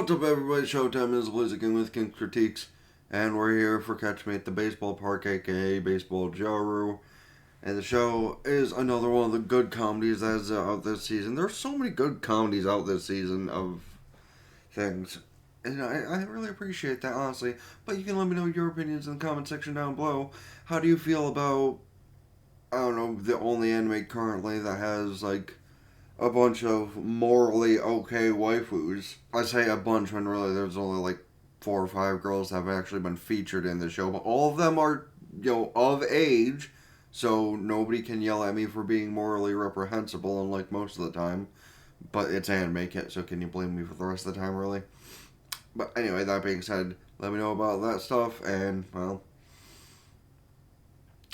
What's up, everybody? Showtime is King with King Critiques, and we're here for Catch Me at the Baseball Park, aka Baseball Gyaru. And the show is another one of the good comedies that's out this season. There's so many good comedies out this season of things, and I really appreciate that, honestly. But you can let me know your opinions in the comment section down below. How do you feel about, I don't know, the only anime currently that has, like, a bunch of morally okay waifus? I say a bunch when really there's only like 4 or 5 girls that have actually been featured in the show, but all of them are, of age, so nobody can yell at me for being morally reprehensible, unlike most of the time. But it's anime, so can you blame me for the rest of the time, really? But anyway, that being said, let me know about that stuff, and, well,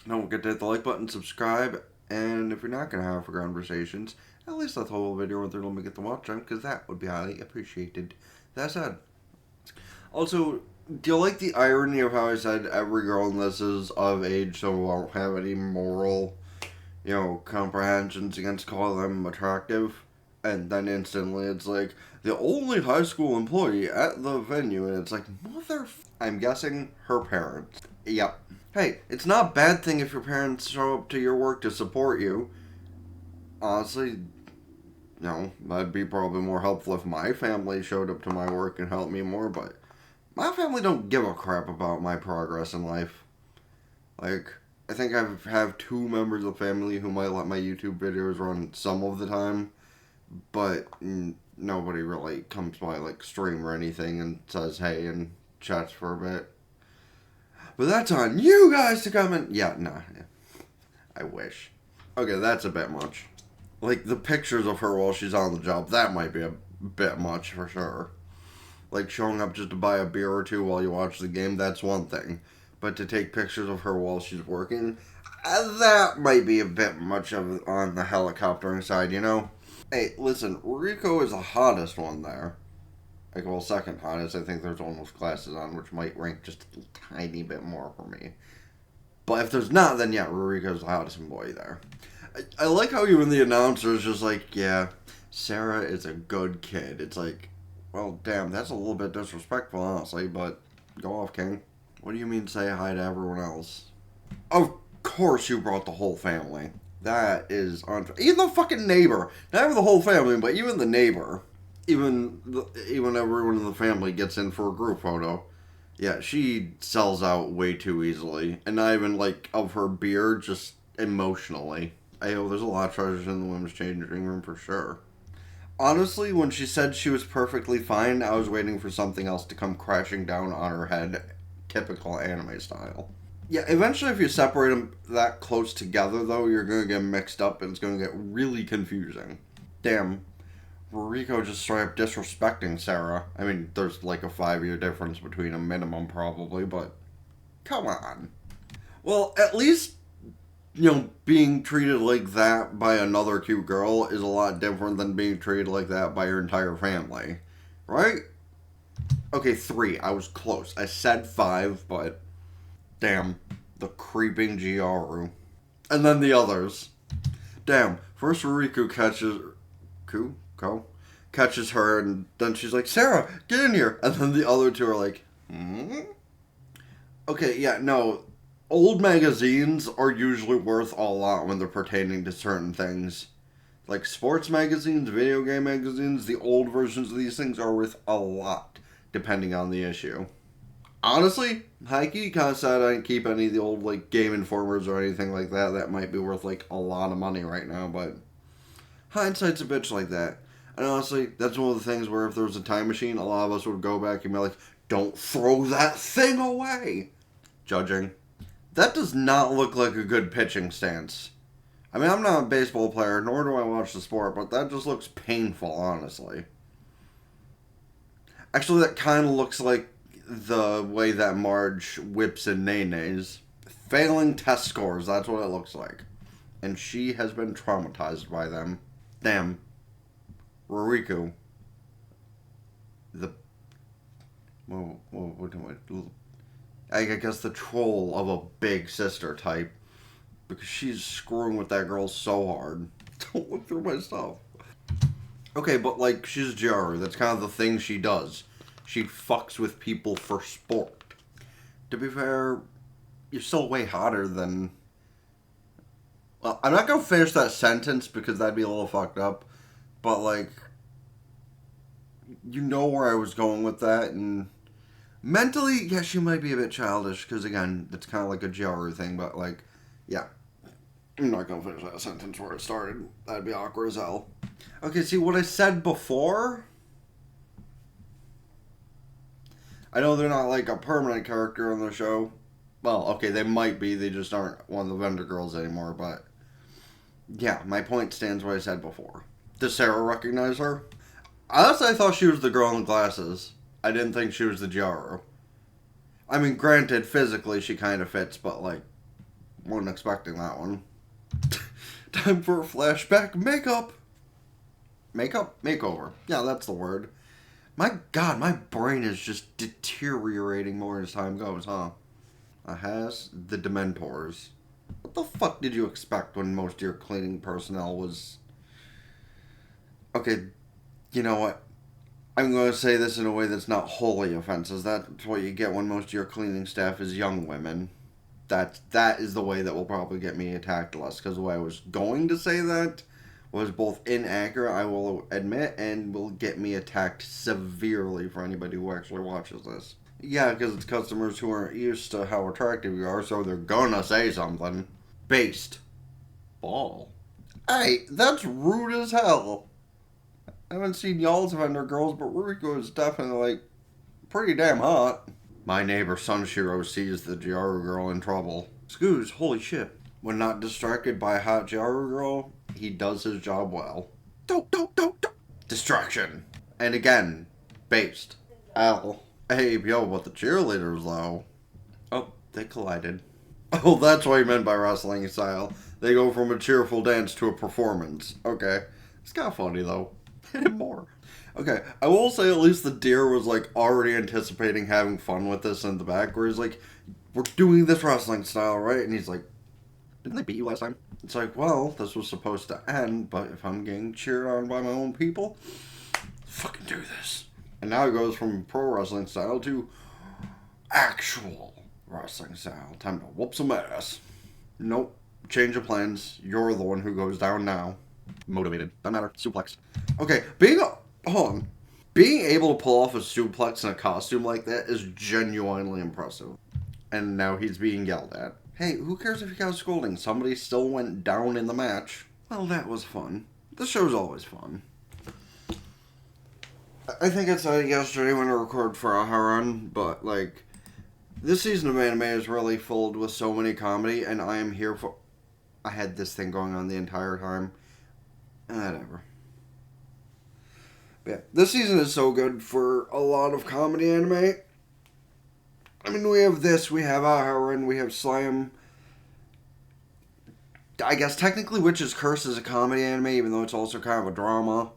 don't forget to hit the like button, subscribe, and if you're not going to have conversations, at least let the whole video run through and let me get to watch them, because that would be highly appreciated. That said, also, do you like the irony of how I said every girl in this is of age, so won't have any moral, comprehensions against calling them attractive? And then instantly it's like, the only high school employee at the venue, and it's like, I'm guessing her parents. Yep. Hey, it's not a bad thing if your parents show up to your work to support you. Honestly, that'd be probably more helpful if my family showed up to my work and helped me more, but my family don't give a crap about my progress in life. Like, I think I have 2 members of the family who might let my YouTube videos run some of the time, but nobody really comes by, like, stream or anything and says hey and chats for a bit. But that's on you guys to comment. Yeah, nah. I wish. Okay, that's a bit much. Like, the pictures of her while she's on the job, that might be a bit much for sure. Like, showing up just to buy a beer or 2 while you watch the game, that's one thing. But to take pictures of her while she's working, that might be a bit much on the helicoptering side, Hey, listen, Rico is the hottest one there. Like, well, second hottest. I think there's almost glasses on, which might rank just a tiny bit more for me. But if there's not, then yeah, Ruriko's the hottest boy there. I like how even the announcer is just like, yeah, Sarah is a good kid. It's like, well, damn, that's a little bit disrespectful, honestly, but go off, King. What do you mean say hi to everyone else? Of course you brought the whole family. That is even the fucking neighbor. Not even the whole family, but even the neighbor. Even everyone in the family gets in for a group photo. Yeah, she sells out way too easily. And not even, like, of her beer, just emotionally. There's a lot of treasures in the women's changing room for sure. Honestly, when she said she was perfectly fine, I was waiting for something else to come crashing down on her head. Typical anime style. Yeah, eventually if you separate them that close together, though, you're going to get mixed up and it's going to get really confusing. Damn. Rico just straight up disrespecting Sarah. I mean, there's like a 5-year difference between a minimum probably, but come on. Well, at least, being treated like that by another cute girl is a lot different than being treated like that by your entire family. Right? Okay, 3. I was close. I said 5, but damn. The creeping Gyaru. And then the others. Damn. First Riku catches her, and then she's like, Sarah, get in here. And then the other 2 are like, Okay, yeah, no. Old magazines are usually worth a lot when they're pertaining to certain things. Like sports magazines, video game magazines, the old versions of these things are worth a lot, depending on the issue. Honestly, Heike kind of said I didn't keep any of the old, like, Game Informers or anything like that. That might be worth, like, a lot of money right now, but hindsight's a bitch like that. And honestly, that's one of the things where if there was a time machine, a lot of us would go back and be like, don't throw that thing away! Judging. That does not look like a good pitching stance. I mean, I'm not a baseball player, nor do I watch the sport, but that just looks painful, honestly. Actually, that kind of looks like the way that Marge whips in Nene's. Failing test scores, that's what it looks like. And she has been traumatized by them. Damn. Ruriku. I guess the troll of a big sister type. Because she's screwing with that girl so hard. Don't look through my stuff. Okay, but, like, she's Gyaru. That's kind of the thing she does. She fucks with people for sport. To be fair, you're still way hotter than... Well, I'm not going to finish that sentence because that'd be a little fucked up. But, like, you know where I was going with that. And mentally, yeah, she might be a bit childish because, again, it's kind of like a Gyaru thing. But, like, yeah. I'm not going to finish that sentence where it started. That'd be awkward as hell. Okay, see, what I said before... I know they're not, like, a permanent character on the show. Well, okay, they might be. They just aren't one of the vendor girls anymore, but... Yeah, my point stands what I said before. Does Sarah recognize her? Honestly, I thought she was the girl in glasses. I didn't think she was the Gyaru. I mean, granted, physically she kind of fits, but, like, wasn't expecting that one. Time for a flashback. Makeup! Makeup? Makeover. Yeah, that's the word. My God, my brain is just deteriorating more as time goes, huh? Has the Dementors. What the fuck did you expect when most of your cleaning personnel was... Okay, you know what? I'm going to say this in a way that's not wholly offensive. That's what you get when most of your cleaning staff is young women. That is the way that will probably get me attacked less. Because the way I was going to say that was both inaccurate, I will admit, and will get me attacked severely for anybody who actually watches this. Yeah, because it's customers who aren't used to how attractive you are, so they're gonna say something. Based. Ball. Hey, that's rude as hell. I haven't seen y'all's vendor girls, but Ruriko is definitely, like, pretty damn hot. My neighbor Sunshiro sees the Gyaru girl in trouble. Scooz, holy shit. When not distracted by a hot Gyaru girl, he does his job well. Don't. Distraction. And again, based. L. Hey, yo, but the cheerleaders, though. Oh, they collided. Oh, that's what he meant by wrestling style. They go from a cheerful dance to a performance. Okay. It's kind of funny, though. More. Okay, I will say at least the deer was, like, already anticipating having fun with this in the back, where he's like, we're doing this wrestling style, right? And he's like, didn't they beat you last time? It's like, well, this was supposed to end, but if I'm getting cheered on by my own people, fucking do this. And now it goes from pro wrestling style to actual wrestling style. Time to whoop some ass. Nope. Change of plans. You're the one who goes down now. Motivated. Doesn't matter. Suplex. Okay, hold on. Being able to pull off a suplex in a costume like that is genuinely impressive. And now he's being yelled at. Hey, who cares if he got a scolding? Somebody still went down in the match. Well, that was fun. The show's always fun. I think I said it yesterday when I recorded for Aharon, but, like, this season of anime is really filled with so many comedy, and I am here for... I had this thing going on the entire time. Whatever. But yeah, this season is so good for a lot of comedy anime. I mean, we have this, we have Aharon, we have Slime. I guess technically Witch's Curse is a comedy anime, even though it's also kind of a drama.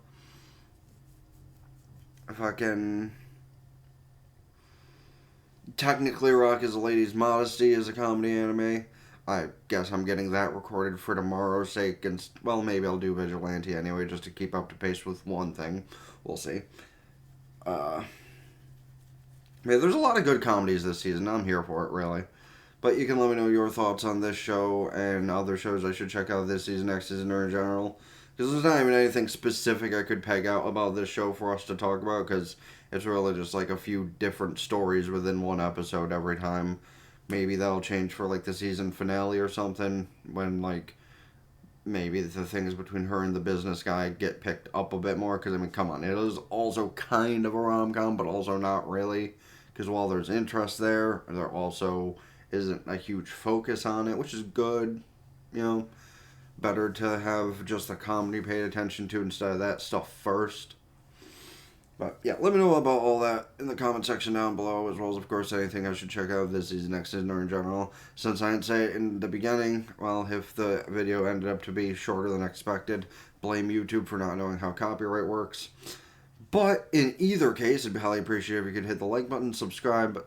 Fucking... Technically Rock is a Lady's Modesty is a comedy anime. I guess I'm getting that recorded for tomorrow's sake, and, well, maybe I'll do Vigilante anyway, just to keep up to pace with one thing. We'll see. Yeah, there's a lot of good comedies this season. I'm here for it, really. But you can let me know your thoughts on this show and other shows I should check out this season, next season, or in general. Because there's not even anything specific I could peg out about this show for us to talk about, because it's really just like a few different stories within one episode every time. Maybe that'll change for, like, the season finale or something, when, like, maybe the things between her and the business guy get picked up a bit more, because, I mean, come on, it is also kind of a rom-com, but also not really, because while there's interest there also isn't a huge focus on it, which is good, you know. Better to have just the comedy paid attention to instead of that stuff first. But yeah, let me know about all that in the comment section down below, as well as, of course, anything I should check out this season, next season, or in general. Since I didn't say it in the beginning, well, if the video ended up to be shorter than expected, blame YouTube for not knowing how copyright works. But in either case, it'd be highly appreciated if you could hit the like button, subscribe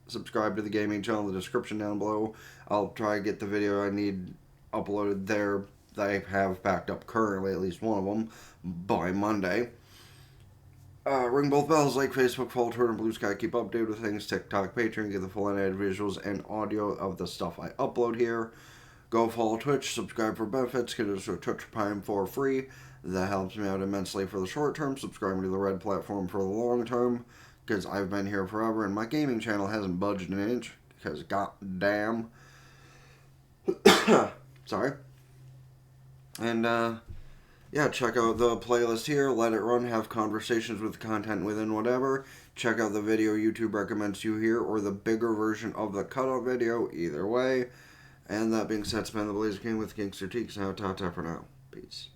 to the gaming channel in the description down below. I'll try to get the video I need uploaded there that I have backed up currently, at least one of them, by Monday. Ring both bells like Facebook, follow Twitter, and Blue Sky. Keep updated with things. TikTok, Patreon. Get the full unedited visuals and audio of the stuff I upload here. Go follow Twitch. Subscribe for benefits. Get us a Twitch Prime for free. That helps me out immensely for the short term. Subscribing to the Red platform for the long term. Because I've been here forever and my gaming channel hasn't budged an inch. Because goddamn. Sorry. And, yeah, check out the playlist here, let it run, have conversations with the content within whatever. Check out the video YouTube recommends you here, or the bigger version of the cutout video, either way. And that being said, spend the Blazer King with King's Critiques. Now, ta-ta for now. Peace.